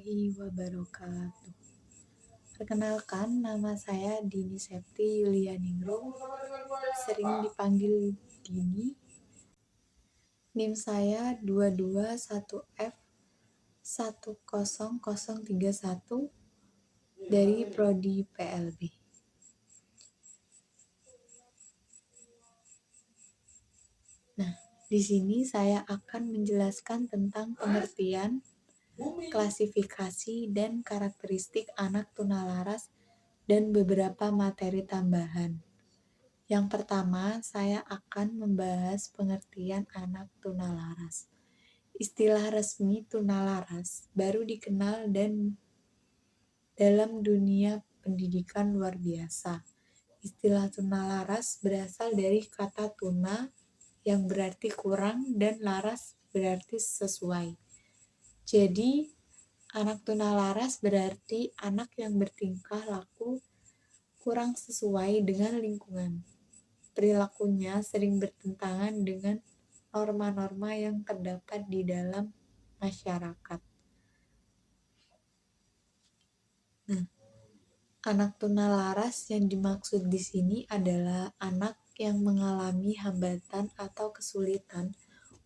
warahmatullahi wabarakatuh. Perkenalkan, nama saya Dini Septi Yulianingrum, sering dipanggil Dini. NIM saya 221F 10031 dari Prodi PLB. Nah, di sini saya akan menjelaskan tentang pengertian, klasifikasi, dan karakteristik anak tunalaras dan beberapa materi tambahan. Yang pertama, saya akan membahas pengertian anak tunalaras. Istilah resmi tunalaras baru dikenal dan dalam dunia pendidikan luar biasa. Istilah tunalaras berasal dari kata tuna yang berarti kurang dan laras berarti sesuai. Jadi, anak tunalaras berarti anak yang bertingkah laku kurang sesuai dengan lingkungan. Perilakunya sering bertentangan dengan norma-norma yang terdapat di dalam masyarakat. Nah, anak tunalaras yang dimaksud di sini adalah anak yang mengalami hambatan atau kesulitan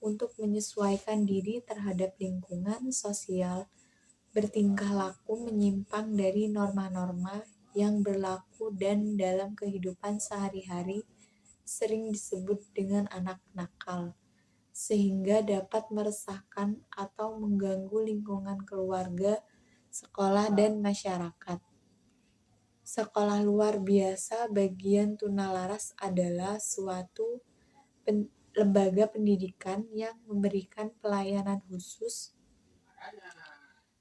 untuk menyesuaikan diri terhadap lingkungan sosial, bertingkah laku menyimpang dari norma-norma yang berlaku dan dalam kehidupan sehari-hari sering disebut dengan anak nakal, sehingga dapat meresahkan atau mengganggu lingkungan keluarga, sekolah, dan masyarakat. Sekolah luar biasa bagian tunalaras adalah suatu lembaga pendidikan yang memberikan pelayanan khusus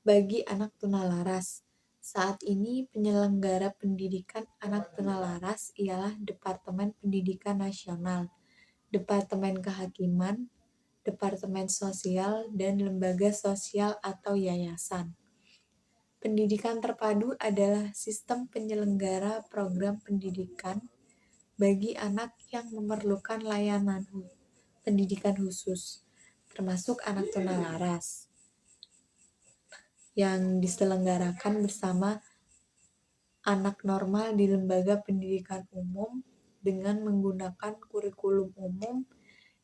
bagi anak tunalaras. Saat ini penyelenggara pendidikan anak tunalaras ialah Departemen Pendidikan Nasional, Departemen Kehakiman, Departemen Sosial, dan lembaga sosial atau yayasan. Pendidikan terpadu adalah sistem penyelenggara program pendidikan bagi anak yang memerlukan layanan pendidikan khusus, termasuk anak tunalaras, yang diselenggarakan bersama anak normal di lembaga pendidikan umum dengan menggunakan kurikulum umum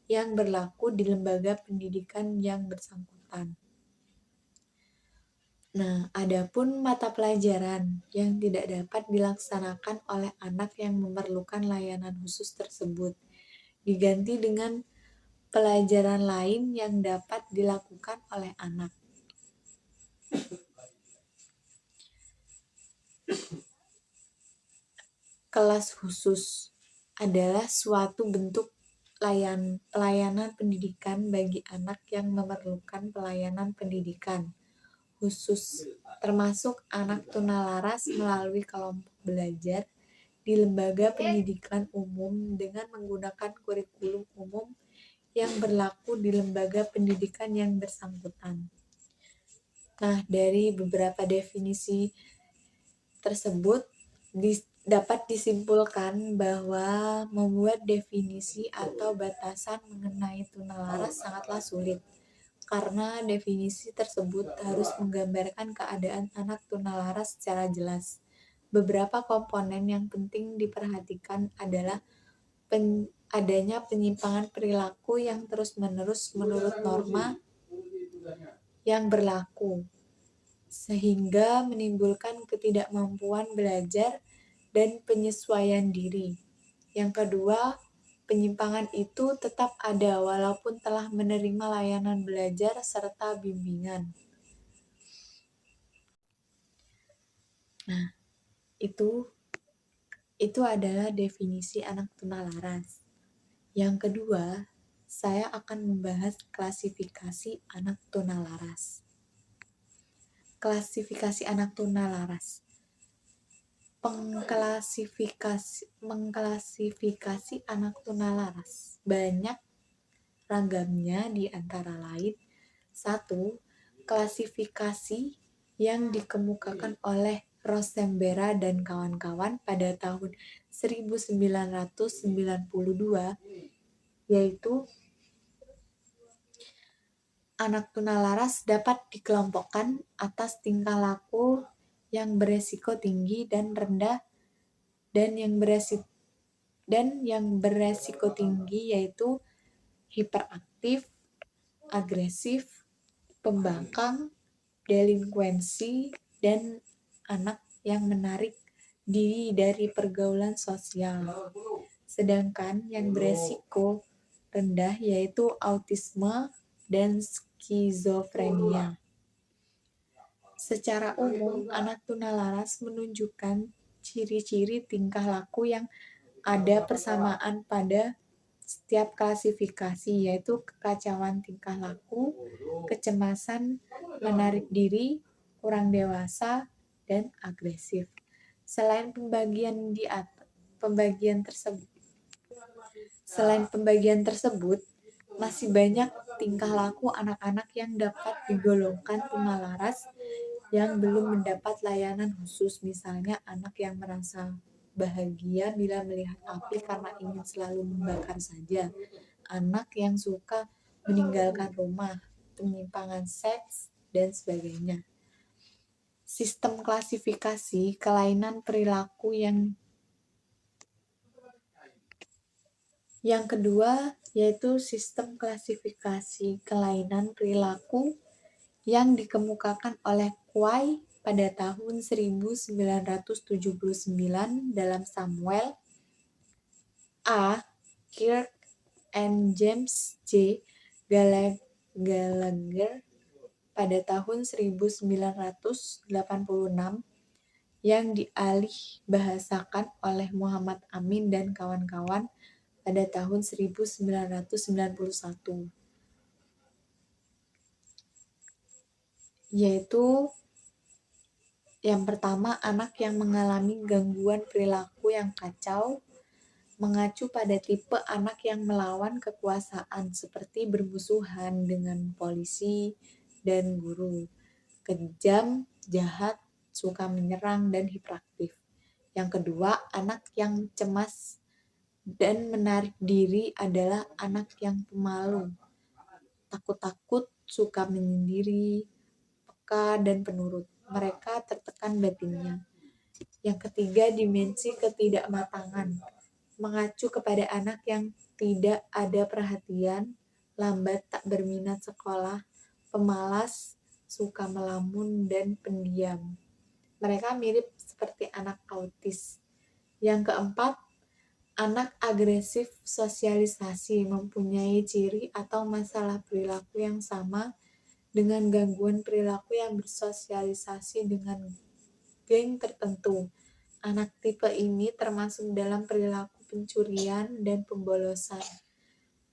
yang berlaku di lembaga pendidikan yang bersangkutan. Nah, adapun mata pelajaran yang tidak dapat dilaksanakan oleh anak yang memerlukan layanan khusus tersebut diganti dengan pelajaran lain yang dapat dilakukan oleh anak. Kelas khusus adalah suatu bentuk pelayanan pendidikan bagi anak yang memerlukan pelayanan pendidikan khusus, termasuk anak tunalaras melalui kelompok belajar di lembaga pendidikan umum dengan menggunakan kurikulum umum yang berlaku di lembaga pendidikan yang bersangkutan. Nah, dari beberapa definisi tersebut dapat disimpulkan bahwa membuat definisi atau batasan mengenai tunalaras sangatlah sulit, karena definisi tersebut harus menggambarkan keadaan anak tunalaras secara jelas. Beberapa komponen yang penting diperhatikan adalah adanya penyimpangan perilaku yang terus-menerus menurut norma yang berlaku, sehingga menimbulkan ketidakmampuan belajar dan penyesuaian diri. Yang kedua, penyimpangan itu tetap ada walaupun telah menerima layanan belajar serta bimbingan. Nah, itu adalah definisi anak tunalaras. Yang kedua, saya akan membahas klasifikasi anak tunalaras. Klasifikasi anak tunalaras. Mengklasifikasi anak tunalaras banyak ragamnya, di antara lain: 1. Klasifikasi yang dikemukakan oleh Rosembera dan kawan-kawan pada tahun 1992, yaitu Anak tunalaras dapat dikelompokkan atas tingkah laku yang beresiko tinggi dan rendah, dan yang beresiko tinggi yaitu hiperaktif, agresif, pembangkang, delinkuensi, dan anak yang menarik diri dari pergaulan sosial. Sedangkan yang beresiko rendah yaitu autisme dan skizofrenia. Secara umum, anak tunalaras menunjukkan ciri-ciri tingkah laku yang ada persamaan pada setiap klasifikasi, yaitu kekacauan tingkah laku, kecemasan, menarik diri, kurang dewasa, dan agresif. Selain pembagian tersebut, masih banyak tingkah laku anak-anak yang dapat digolongkan tunalaras yang belum mendapat layanan khusus, misalnya anak yang merasa bahagia bila melihat api karena ingin selalu membakar saja, anak yang suka meninggalkan rumah, penyimpangan seks, dan sebagainya. Sistem klasifikasi kelainan perilaku yang kedua yaitu sistem klasifikasi kelainan perilaku yang dikemukakan oleh Quay pada tahun 1979 dalam Samuel A. Kirk and James J. Gallagher pada tahun 1986 yang dialih bahasakan oleh Muhammad Amin dan kawan-kawan pada tahun 1991, yaitu yang pertama, anak yang mengalami gangguan perilaku yang kacau, mengacu pada tipe anak yang melawan kekuasaan seperti bermusuhan dengan polisi dan guru, kejam, jahat, suka menyerang, dan hiperaktif. Yang kedua, anak yang cemas dan menarik diri adalah anak yang pemalu, takut-takut, suka menyendiri, peka, dan penurut. Mereka tertekan batinnya. Yang ketiga, dimensi ketidakmatangan, mengacu kepada anak yang tidak ada perhatian, lambat, tak berminat sekolah, pemalas, suka melamun, dan pendiam. Mereka mirip seperti anak autis. Yang keempat, anak agresif sosialisasi mempunyai ciri atau masalah perilaku yang sama dengan gangguan perilaku yang bersosialisasi dengan geng tertentu. Anak tipe ini termasuk dalam perilaku pencurian dan pembolosan.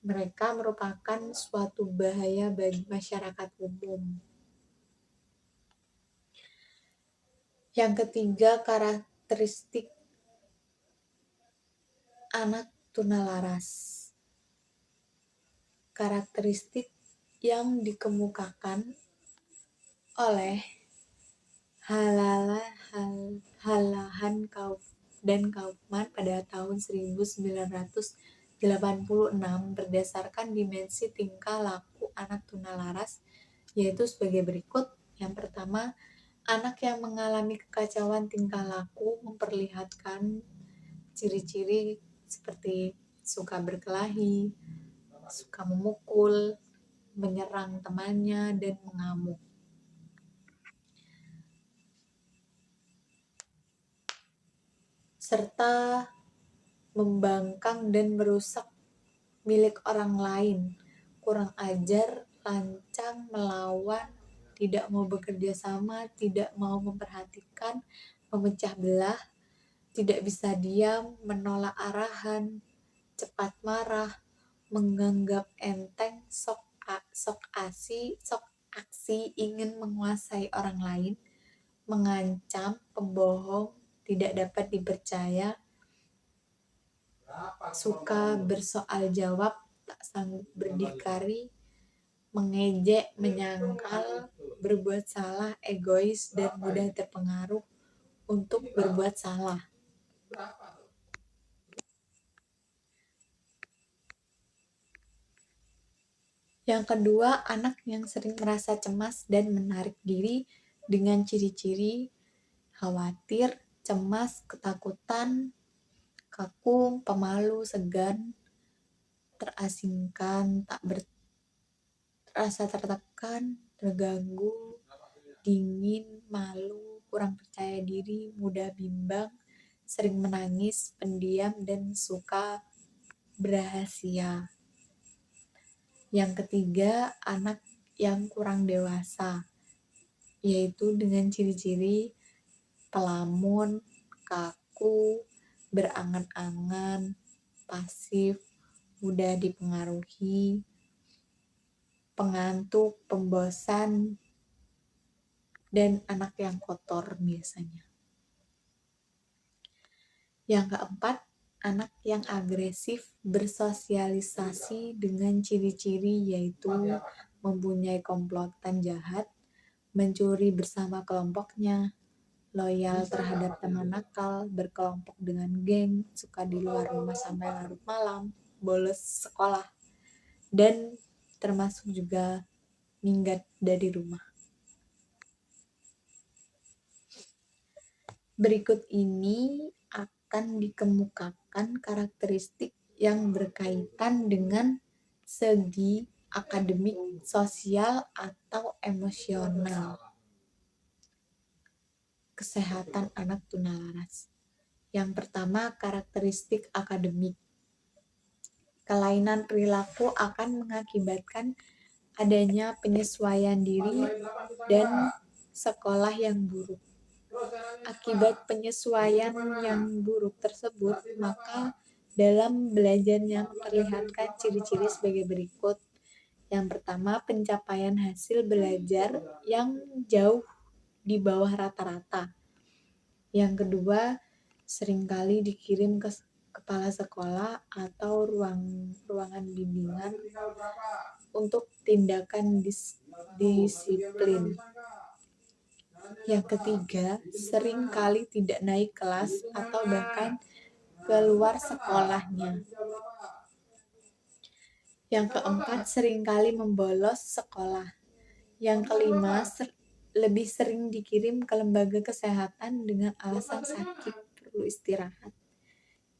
Mereka merupakan suatu bahaya bagi masyarakat umum. Yang ketiga, karakteristik anak tunalaras. Karakteristik yang dikemukakan oleh Halahan dan Kaufman pada tahun 1986 berdasarkan dimensi tingkah laku anak tunalaras, yaitu sebagai berikut. Yang pertama, anak yang mengalami kekacauan tingkah laku memperlihatkan ciri-ciri seperti suka berkelahi, suka memukul, menyerang temannya, dan mengamuk. Serta membangkang dan merusak milik orang lain, kurang ajar, lancang, melawan, tidak mau bekerja sama, tidak mau memperhatikan, memecah belah, tidak bisa diam, menolak arahan, cepat marah, menganggap enteng, sok aksi, ingin menguasai orang lain, mengancam, pembohong, tidak dapat dipercaya, suka bersoal jawab, tak sanggup berdikari, mengejek, menyangkal, berbuat salah, egois, dan mudah terpengaruh untuk berbuat salah. Yang kedua, anak yang sering merasa cemas dan menarik diri dengan ciri-ciri khawatir, cemas, ketakutan, kaku, pemalu, segan, terasingkan, tak berasa tertekan, terganggu, dingin, malu, kurang percaya diri, mudah bimbang, sering menangis, pendiam, dan suka berahasia. Yang ketiga, anak yang kurang dewasa, yaitu dengan ciri-ciri pelamun, kaku, berangan-angan, pasif, mudah dipengaruhi, pengantuk, pembosan, dan anak yang kotor biasanya. Yang keempat, anak yang agresif bersosialisasi dengan ciri-ciri yaitu mempunyai komplotan jahat, mencuri bersama kelompoknya, loyal terhadap teman nakal, berkelompok dengan geng, suka di luar rumah sampai larut malam, bolos sekolah, dan termasuk juga minggat dari rumah. Berikut ini akan dikemukakan karakteristik yang berkaitan dengan segi akademik, sosial, atau emosional kesehatan anak tunalaras. Yang pertama, karakteristik akademik. Kelainan perilaku akan mengakibatkan adanya penyesuaian diri dan sekolah yang buruk. Akibat penyesuaian yang buruk tersebut, maka dalam belajarnya memperlihatkan ciri-ciri sebagai berikut. Yang pertama, pencapaian hasil belajar yang jauh di bawah rata-rata. Yang kedua, seringkali dikirim ke kepala sekolah atau ruangan bimbingan untuk tindakan disiplin. Yang ketiga, sering kali tidak naik kelas atau bahkan keluar sekolahnya. Yang keempat, sering kali membolos sekolah. Yang kelima, lebih sering dikirim ke lembaga kesehatan dengan alasan sakit perlu istirahat.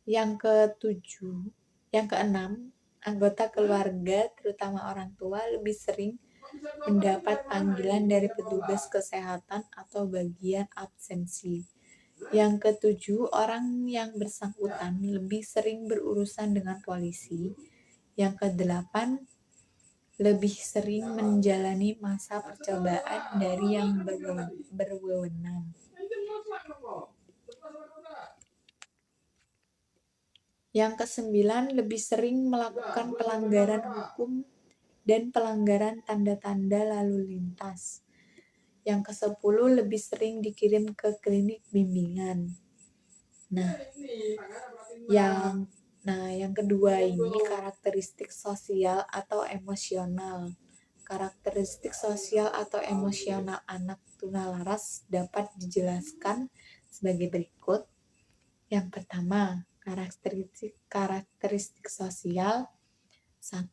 Yang keenam, anggota keluarga terutama orang tua lebih sering mendapat panggilan dari petugas kesehatan atau bagian absensi. Yang ketujuh, orang yang bersangkutan lebih sering berurusan dengan polisi. Yang kedelapan, lebih sering menjalani masa percobaan dari yang berwenang. Yang kesembilan, lebih sering melakukan pelanggaran hukum dan pelanggaran tanda-tanda lalu lintas. Yang ke-10, lebih sering dikirim ke klinik bimbingan. Yang kedua ini karakteristik sosial atau emosional. Karakteristik sosial atau emosional anak tunalaras dapat dijelaskan sebagai berikut. Yang pertama, karakteristik sosial. 1.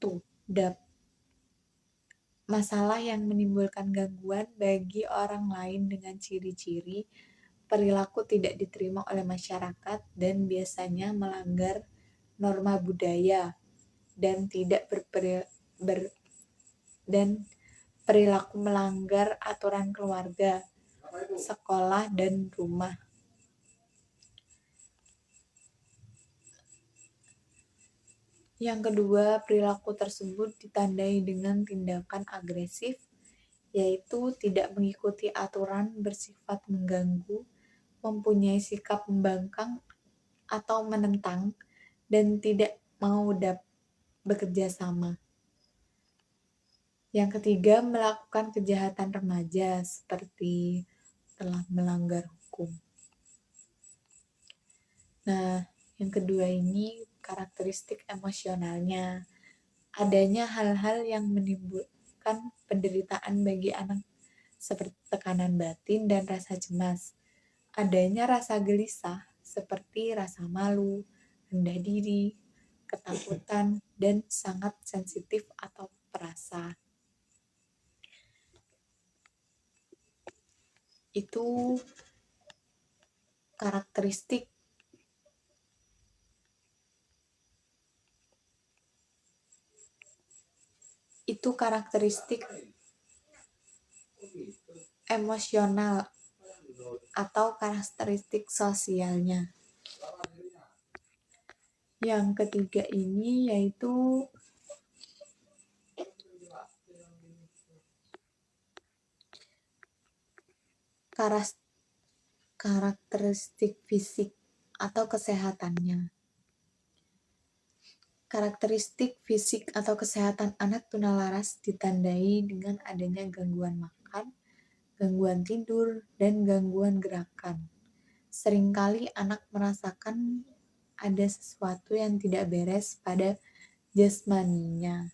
Masalah yang menimbulkan gangguan bagi orang lain dengan ciri-ciri perilaku tidak diterima oleh masyarakat dan biasanya melanggar norma budaya dan perilaku melanggar aturan keluarga, sekolah, dan rumah. Yang kedua, perilaku tersebut ditandai dengan tindakan agresif, yaitu tidak mengikuti aturan, bersifat mengganggu, mempunyai sikap membangkang atau menentang, dan tidak mau bekerja sama. Yang ketiga, melakukan kejahatan remaja seperti telah melanggar hukum. Yang kedua ini karakteristik emosionalnya. Adanya hal-hal yang menimbulkan penderitaan bagi anak seperti tekanan batin dan rasa cemas. Adanya rasa gelisah seperti rasa malu, rendah diri, ketakutan, dan sangat sensitif atau perasa. Itu karakteristik emosional atau karakteristik sosialnya. Yang ketiga ini yaitu karakteristik fisik atau kesehatannya. Karakteristik fisik atau kesehatan anak tunalaras ditandai dengan adanya gangguan makan, gangguan tidur, dan gangguan gerakan. Seringkali anak merasakan ada sesuatu yang tidak beres pada jasmaninya.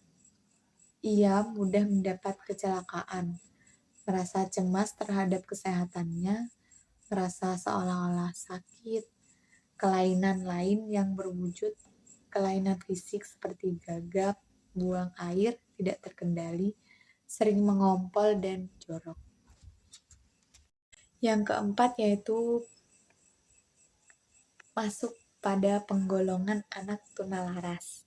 Ia mudah mendapat kecelakaan, merasa cemas terhadap kesehatannya, merasa seolah-olah sakit, kelainan lain yang berwujud, kelainan fisik seperti gagap, buang air, tidak terkendali, sering mengompol, dan jorok. Yang keempat yaitu masuk pada penggolongan anak tunalaras.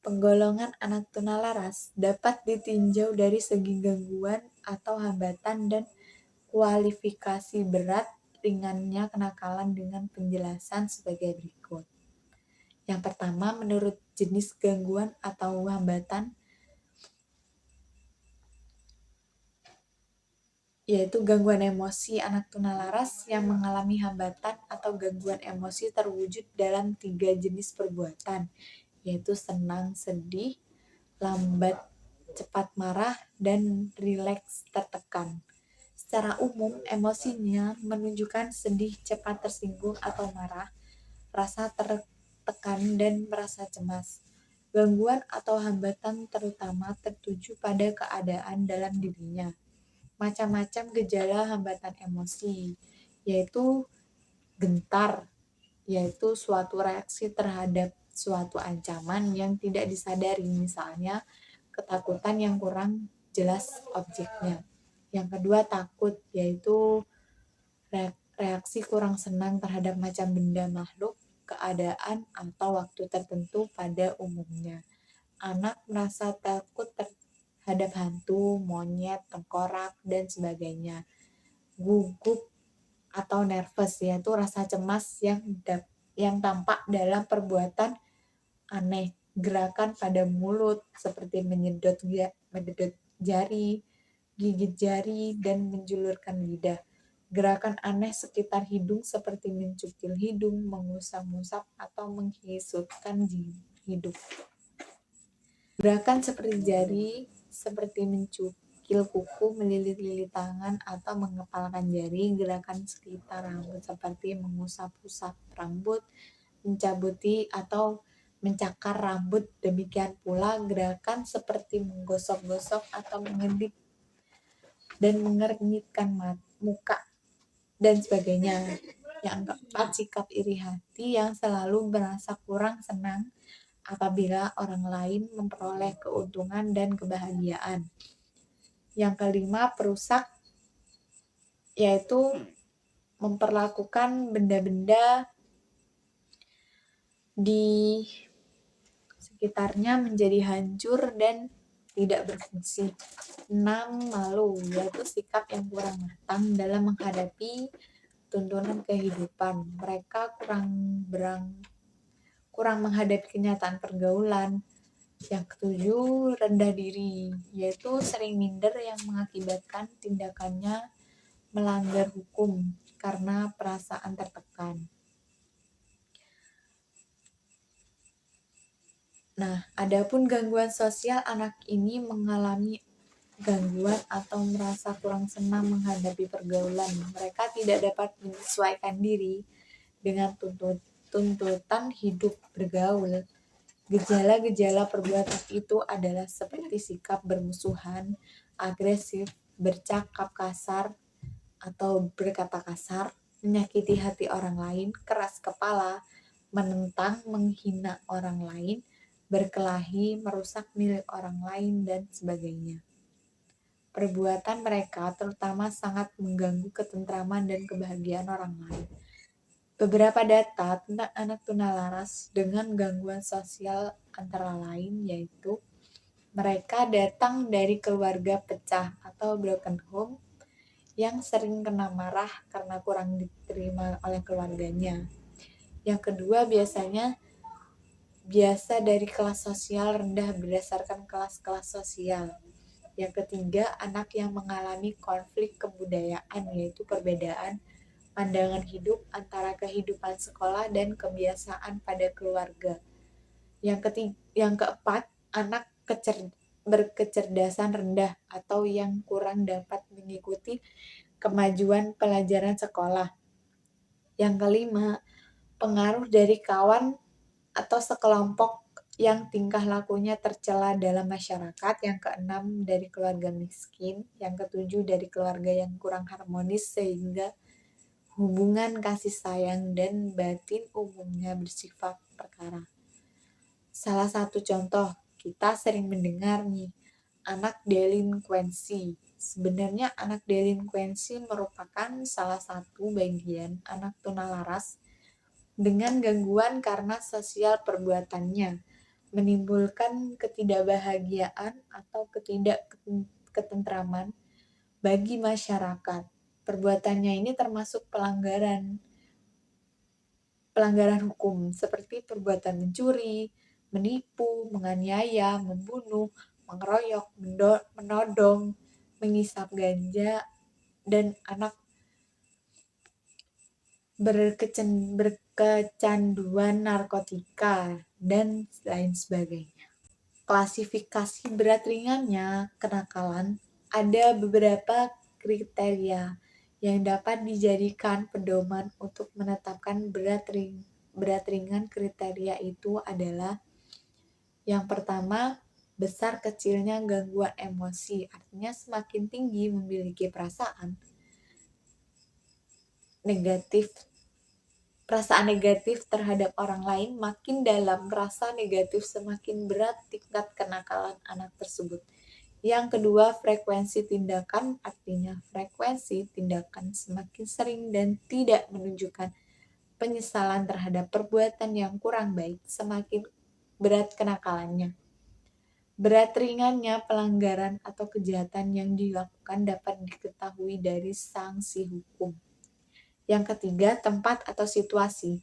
Penggolongan anak tunalaras dapat ditinjau dari segi gangguan atau hambatan dan kualifikasi berat ringannya kenakalan dengan penjelasan sebagai berikut. Yang pertama, menurut jenis gangguan atau hambatan, yaitu gangguan emosi anak tunalaras yang mengalami hambatan atau gangguan emosi terwujud dalam 3 jenis perbuatan, yaitu senang, sedih, lambat, cepat marah, dan rileks tertekan. Secara umum, emosinya menunjukkan sedih, cepat tersinggung atau marah, rasa tertekan, dan merasa cemas. Gangguan atau hambatan terutama tertuju pada keadaan dalam dirinya. Macam-macam gejala hambatan emosi, yaitu gentar, yaitu suatu reaksi terhadap suatu ancaman yang tidak disadari, misalnya ketakutan yang kurang jelas objeknya. Yang kedua, takut, yaitu reaksi kurang senang terhadap macam benda, makhluk, keadaan, atau waktu tertentu pada umumnya. Anak merasa takut terhadap hantu, monyet, tengkorak, dan sebagainya. Gugup atau nervous, yaitu rasa cemas yang tampak dalam perbuatan aneh, gerakan pada mulut seperti menyedot jari, gigit jari, dan menjulurkan lidah. Gerakan aneh sekitar hidung seperti mencukil hidung, mengusap-ngusap, atau menghisupkan hidung. Gerakan seperti jari, seperti mencukil kuku, melilit-lilit tangan, atau mengepalkan jari. Gerakan sekitar rambut seperti mengusap-usap rambut, mencabuti atau mencakar rambut. Demikian pula gerakan seperti menggosok-gosok atau mengedik dan mengernyitkan muka dan sebagainya. Yang keempat, sikap iri hati yang selalu merasa kurang senang apabila orang lain memperoleh keuntungan dan kebahagiaan. Yang kelima, perusak, yaitu memperlakukan benda-benda di sekitarnya menjadi hancur dan tidak berfungsi. 6, malu, yaitu sikap yang kurang matang dalam menghadapi tuntunan kehidupan. Mereka kurang menghadapi kenyataan pergaulan. Yang ketujuh, rendah diri, yaitu sering minder yang mengakibatkan tindakannya melanggar hukum karena perasaan tertekan. Nah, adapun gangguan sosial, anak ini mengalami gangguan atau merasa kurang senang menghadapi pergaulan. Mereka tidak dapat menyesuaikan diri dengan tuntutan hidup bergaul. Gejala-gejala perbuatan itu adalah seperti sikap bermusuhan, agresif, bercakap kasar atau berkata kasar, menyakiti hati orang lain, keras kepala, menentang, menghina orang lain, berkelahi, merusak milik orang lain, dan sebagainya. Perbuatan mereka terutama sangat mengganggu ketentraman dan kebahagiaan orang lain. Beberapa data tentang anak tunalaras dengan gangguan sosial antara lain yaitu mereka datang dari keluarga pecah atau broken home yang sering kena marah karena kurang diterima oleh keluarganya. Yang kedua biasa dari kelas sosial rendah berdasarkan kelas-kelas sosial. Yang ketiga, anak yang mengalami konflik kebudayaan, yaitu perbedaan pandangan hidup antara kehidupan sekolah dan kebiasaan pada keluarga. Yang keempat, anak berkecerdasan rendah atau yang kurang dapat mengikuti kemajuan pelajaran sekolah. Yang kelima, pengaruh dari kawan atau sekelompok yang tingkah lakunya tercela dalam masyarakat. Yang keenam, dari keluarga miskin. Yang ketujuh, dari keluarga yang kurang harmonis sehingga hubungan kasih sayang dan batin umumnya bersifat perkara. Salah satu contoh, kita sering mendengar nih, anak delinkuensi. Sebenarnya anak delinkuensi merupakan salah satu bagian anak tunalaras dengan gangguan karena sosial perbuatannya, menimbulkan ketidakbahagiaan atau ketidakketentraman bagi masyarakat. Perbuatannya ini termasuk pelanggaran hukum seperti perbuatan mencuri, menipu, menganiaya, membunuh, mengeroyok, menodong, mengisap ganja, dan anak berkecanduan narkotika, dan lain sebagainya. Klasifikasi berat ringannya kenakalan ada beberapa kriteria yang dapat dijadikan pedoman untuk menetapkan berat ringan. Kriteria itu adalah yang pertama, besar kecilnya gangguan emosi, artinya semakin tinggi memiliki perasaan negatif terhadap orang lain, makin dalam rasa negatif semakin berat tingkat kenakalan anak tersebut. Yang kedua, frekuensi tindakan, artinya frekuensi tindakan semakin sering dan tidak menunjukkan penyesalan terhadap perbuatan yang kurang baik, semakin berat kenakalannya. Berat ringannya pelanggaran atau kejahatan yang dilakukan dapat diketahui dari sanksi hukum. Yang ketiga, tempat atau situasi.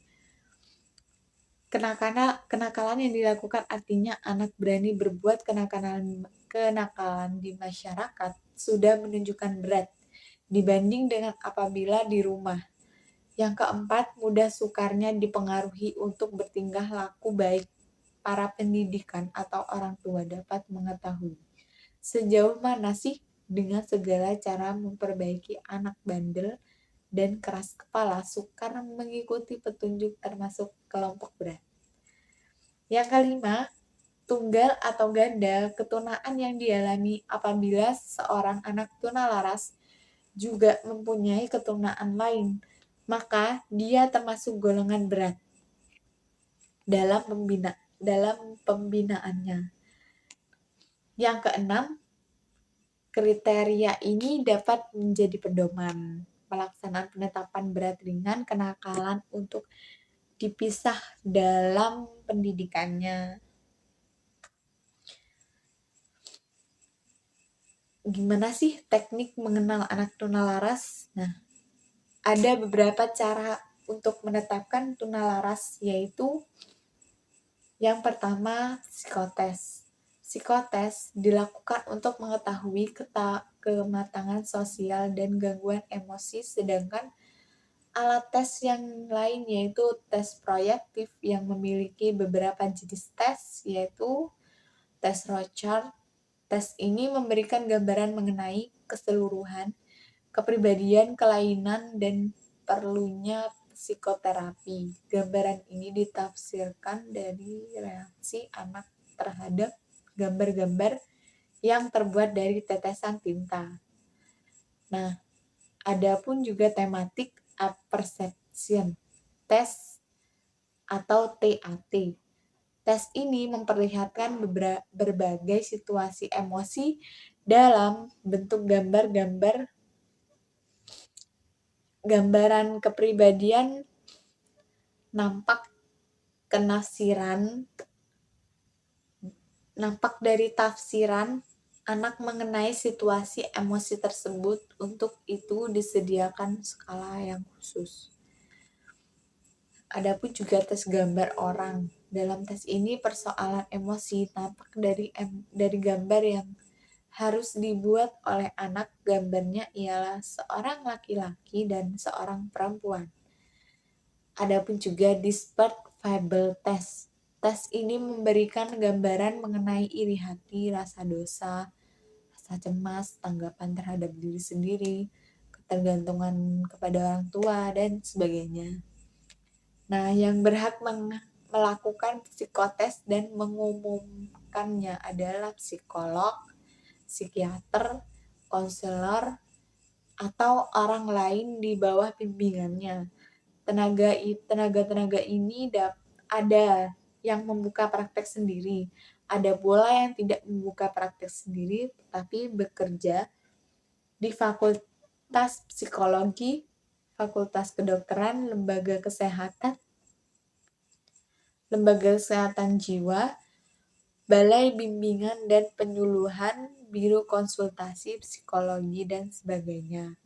Kenakalan yang dilakukan artinya anak berani berbuat kenakalan di masyarakat sudah menunjukkan berat dibanding dengan apabila di rumah. Yang keempat, mudah sukarnya dipengaruhi untuk bertingkah laku baik. Para pendidikan atau orang tua dapat mengetahui sejauh mana sih dengan segala cara memperbaiki anak bandel dan keras kepala sukar mengikuti petunjuk termasuk kelompok berat. Yang kelima, tunggal atau ganda, ketunaan yang dialami apabila seorang anak tunalaras juga mempunyai ketunaan lain, maka dia termasuk golongan berat dalam pembinaannya. Yang keenam, kriteria ini dapat menjadi pedoman pelaksanaan penetapan berat ringan kenakalan untuk dipisah dalam pendidikannya. Gimana sih teknik mengenal anak tunalaras? Nah, ada beberapa cara untuk menetapkan tunalaras, yaitu yang pertama, psikotes. Psikotes dilakukan untuk mengetahui kematangan sosial dan gangguan emosi, sedangkan alat tes yang lain yaitu tes proyektif yang memiliki beberapa jenis tes, yaitu tes Rorschach. Tes ini memberikan gambaran mengenai keseluruhan kepribadian kelainan dan perlunya psikoterapi. Gambaran ini ditafsirkan dari reaksi anak terhadap gambar-gambar yang terbuat dari tetesan tinta. Nah, ada pun juga tematik apperception test atau TAT. Tes ini memperlihatkan berbagai situasi emosi dalam bentuk gambaran kepribadian, nampak dari tafsiran anak mengenai situasi emosi tersebut. Untuk itu disediakan skala yang khusus. Adapun juga tes gambar orang. Dalam tes ini persoalan emosi tampak dari gambar yang harus dibuat oleh anak. Gambarnya ialah seorang laki-laki dan seorang perempuan. Adapun juga Dispark Fable Test. Tes ini memberikan gambaran mengenai iri hati, rasa dosa, rasa cemas, tanggapan terhadap diri sendiri, ketergantungan kepada orang tua, dan sebagainya. Nah, yang berhak melakukan psikotes dan mengumumkannya adalah psikolog, psikiater, konselor, atau orang lain di bawah bimbingannya. Tenaga-tenaga ini ada yang membuka praktek sendiri, ada pula yang tidak membuka praktek sendiri, tetapi bekerja di Fakultas Psikologi, Fakultas Kedokteran, Lembaga Kesehatan Jiwa, Balai Bimbingan dan Penyuluhan, Biro Konsultasi Psikologi, dan sebagainya.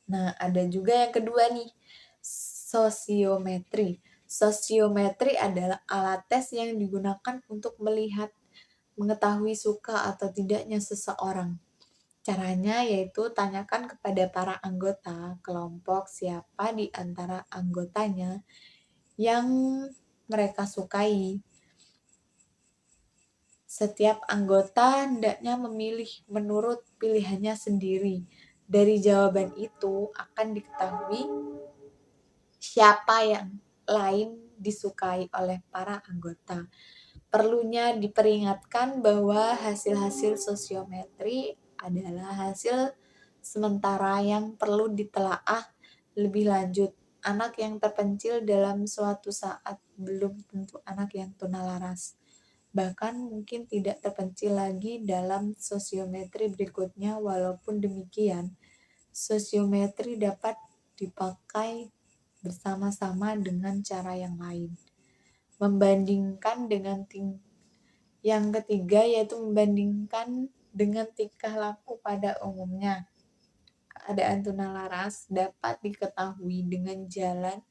Nah, ada juga yang kedua nih, sosiometri. Sosiometri adalah alat tes yang digunakan untuk mengetahui suka atau tidaknya seseorang. Caranya yaitu tanyakan kepada para anggota kelompok siapa di antara anggotanya yang mereka sukai. Setiap anggota hendaknya memilih menurut pilihannya sendiri. Dari jawaban itu akan diketahui siapa yang lain disukai oleh para anggota. Perlunya diperingatkan bahwa hasil-hasil sosiometri adalah hasil sementara yang perlu ditelaah lebih lanjut. Anak yang terpencil dalam suatu saat belum tentu anak yang tunalaras. Bahkan mungkin tidak terpencil lagi dalam sosiometri berikutnya. Walaupun demikian, sosiometri dapat dipakai bersama-sama dengan cara yang lain. Membandingkan dengan yang ketiga yaitu membandingkan dengan tingkah laku pada umumnya. Keadaan tunalaras dapat diketahui dengan jalan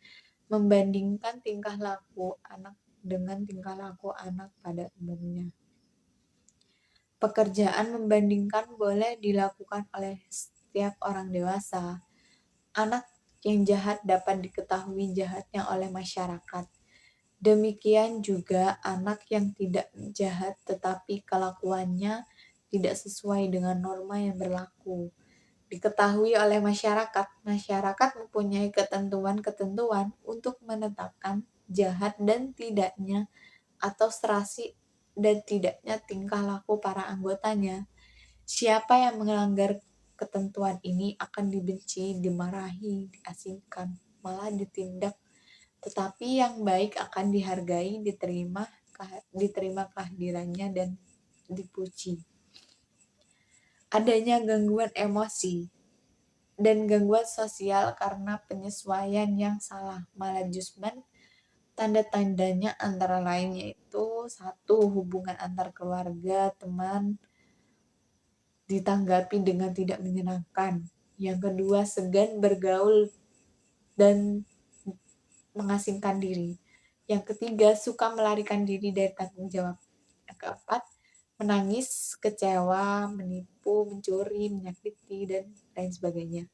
membandingkan tingkah laku anak dengan tingkah laku anak pada umumnya. Pekerjaan membandingkan boleh dilakukan oleh setiap orang dewasa. Anak yang jahat dapat diketahui jahatnya oleh masyarakat. Demikian juga anak yang tidak jahat tetapi kelakuannya tidak sesuai dengan norma yang berlaku. Diketahui oleh masyarakat. Masyarakat mempunyai ketentuan-ketentuan untuk menetapkan jahat dan tidaknya atau serasi dan tidaknya tingkah laku para anggotanya. Siapa yang melanggar ketentuan ini akan dibenci, dimarahi, diasingkan, malah ditindak. Tetapi yang baik akan dihargai, diterima kehadirannya dan dipuji. Adanya gangguan emosi dan gangguan sosial karena penyesuaian yang salah, maladjustment. Tanda-tandanya antara lain yaitu 1. Hubungan antar keluarga, teman ditanggapi dengan tidak menyenangkan. Yang kedua, segan bergaul dan mengasingkan diri. Yang ketiga, suka melarikan diri dari tanggung jawab. Yang keempat, menangis, kecewa, menipu, mencuri, menyakiti, dan lain sebagainya.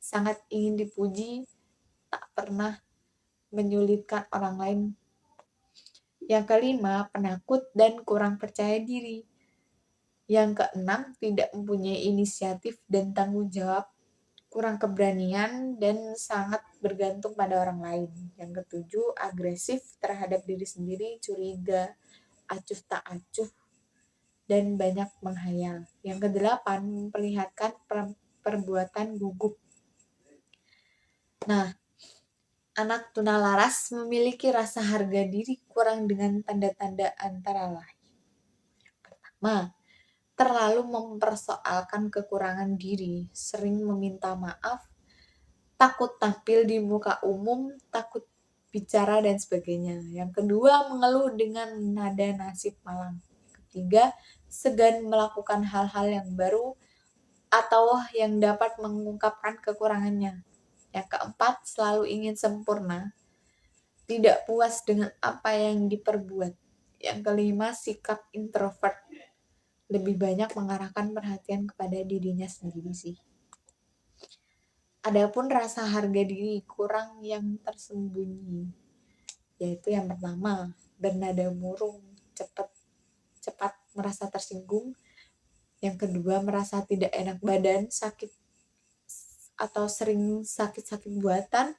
Sangat ingin dipuji, tak pernah menyulitkan orang lain. Yang kelima, penakut dan kurang percaya diri. Yang keenam, tidak mempunyai inisiatif dan tanggung jawab, kurang keberanian, dan sangat bergantung pada orang lain. Yang ketujuh, agresif terhadap diri sendiri, curiga, acuh tak acuh, dan banyak menghayal. Yang kedelapan, memperlihatkan perbuatan gugup. Nah, Anak tunalaras memiliki rasa harga diri kurang dengan tanda-tanda antara lain. Pertama, terlalu mempersoalkan kekurangan diri, sering meminta maaf, takut tampil di muka umum, takut bicara dan sebagainya. Yang kedua, mengeluh dengan nada nasib malang. Ketiga, segan melakukan hal-hal yang baru atau yang dapat mengungkapkan kekurangannya. Yang keempat, selalu ingin sempurna, tidak puas dengan apa yang diperbuat. Yang kelima, sikap introvert, lebih banyak mengarahkan perhatian kepada dirinya sendiri sih. Adapun rasa harga diri kurang yang tersembunyi, yaitu yang pertama, bernada murung, cepat merasa tersinggung. Yang kedua, merasa tidak enak badan, sakit atau sering sakit-sakit buatan.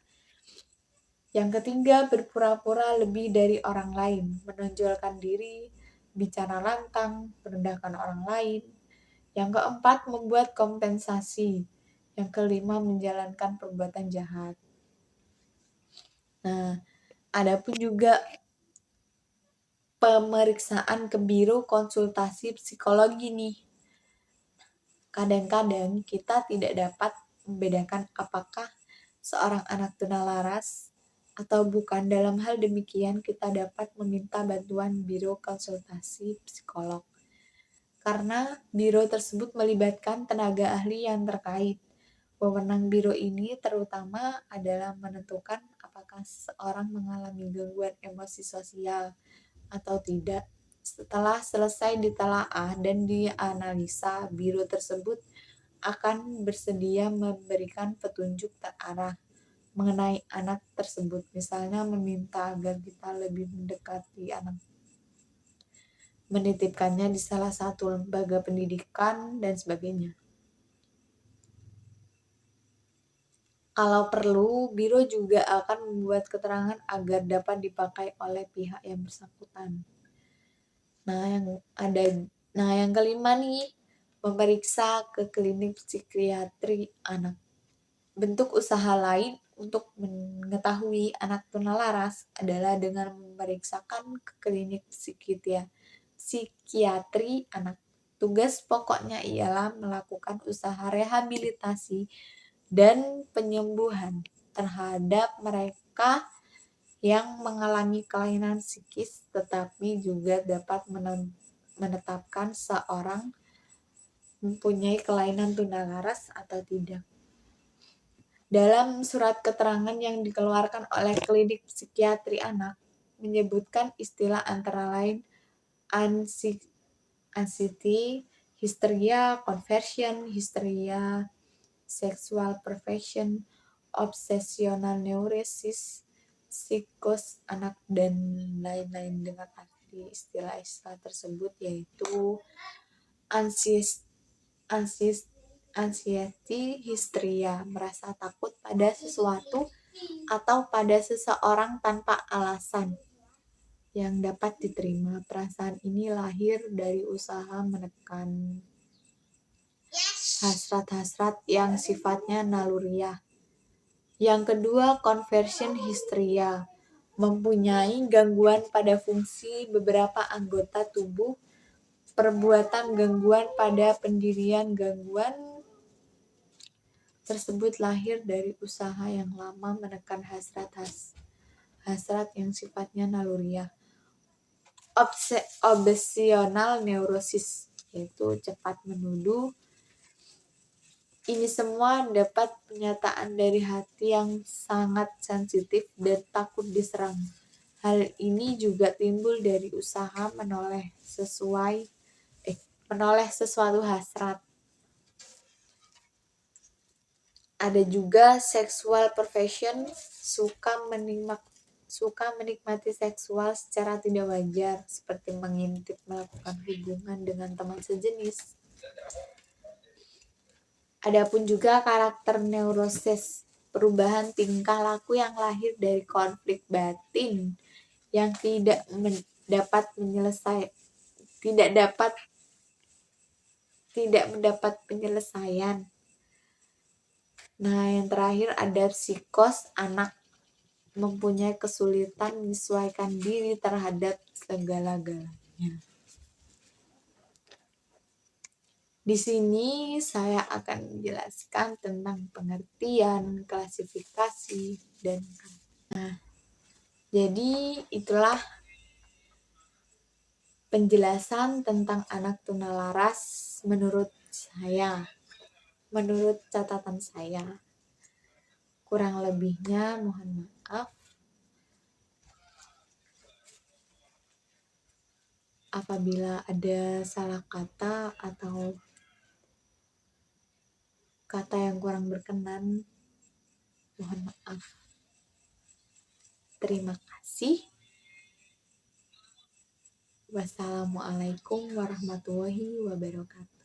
Yang ketiga, berpura-pura lebih dari orang lain, menonjolkan diri, bicara lantang, merendahkan orang lain. Yang keempat, membuat kompensasi. Yang kelima, menjalankan perbuatan jahat. Nah, adapun juga pemeriksaan ke biro konsultasi psikologi nih. Kadang-kadang kita tidak dapat membedakan apakah seorang anak tunalaras atau bukan. Dalam hal demikian, kita dapat meminta bantuan biro konsultasi psikolog. Karena biro tersebut melibatkan tenaga ahli yang terkait. Wewenang biro ini terutama adalah menentukan apakah seseorang mengalami gangguan emosi sosial atau tidak. Setelah selesai ditelaah dan dianalisa, biro tersebut akan bersedia memberikan petunjuk terarah mengenai anak tersebut. Misalnya meminta agar kita lebih mendekati anak, menitipkannya di salah satu lembaga pendidikan, dan sebagainya. Kalau perlu, biro juga akan membuat keterangan agar dapat dipakai oleh pihak yang bersangkutan. Nah, yang kelima nih, memeriksa ke klinik psikiatri anak. Bentuk usaha lain untuk mengetahui anak tunalaras adalah dengan memeriksakan ke klinik psikiatri anak. Tugas pokoknya ialah melakukan usaha rehabilitasi dan penyembuhan terhadap mereka yang mengalami kelainan psikis, tetapi juga dapat menetapkan seorang mempunyai kelainan tunalaras atau tidak. Dalam surat keterangan yang dikeluarkan oleh klinik psikiatri anak, menyebutkan istilah antara lain anxiety, histeria, conversion, histeria, sexual perversion, obsesional neurosis, psikos anak, dan lain-lain. Dengan arti istilah-istilah tersebut yaitu anxiety, histeria, merasa takut pada sesuatu atau pada seseorang tanpa alasan yang dapat diterima. Perasaan ini lahir dari usaha menekan hasrat-hasrat yang sifatnya naluriah. Yang kedua, conversion histeria, mempunyai gangguan pada fungsi beberapa anggota tubuh, perbuatan gangguan pada pendirian. Gangguan tersebut lahir dari usaha yang lama menekan hasrat yang sifatnya naluriah. Obsesional neurosis, yaitu cepat menuduh. Ini semua dapat pernyataan dari hati yang sangat sensitif dan takut diserang. Hal ini juga timbul dari usaha menoleh sesuatu hasrat. Ada juga sexual perversion, suka menikmati seksual secara tidak wajar, seperti mengintip, melakukan hubungan dengan teman sejenis. Adapun juga karakter neurosis, perubahan tingkah laku yang lahir dari konflik batin yang tidak mendapat penyelesaian. Nah, yang terakhir ada psikos anak. mempunyai kesulitan menyesuaikan diri terhadap segala-galanya. Di sini saya akan menjelaskan tentang pengertian, klasifikasi, dan jadi itulah penjelasan tentang anak tunalaras menurut saya, menurut catatan saya. Kurang lebihnya mohon maaf. Apabila ada salah kata atau kata yang kurang berkenan, mohon maaf. Terima kasih. Wassalamualaikum warahmatullahi wabarakatuh.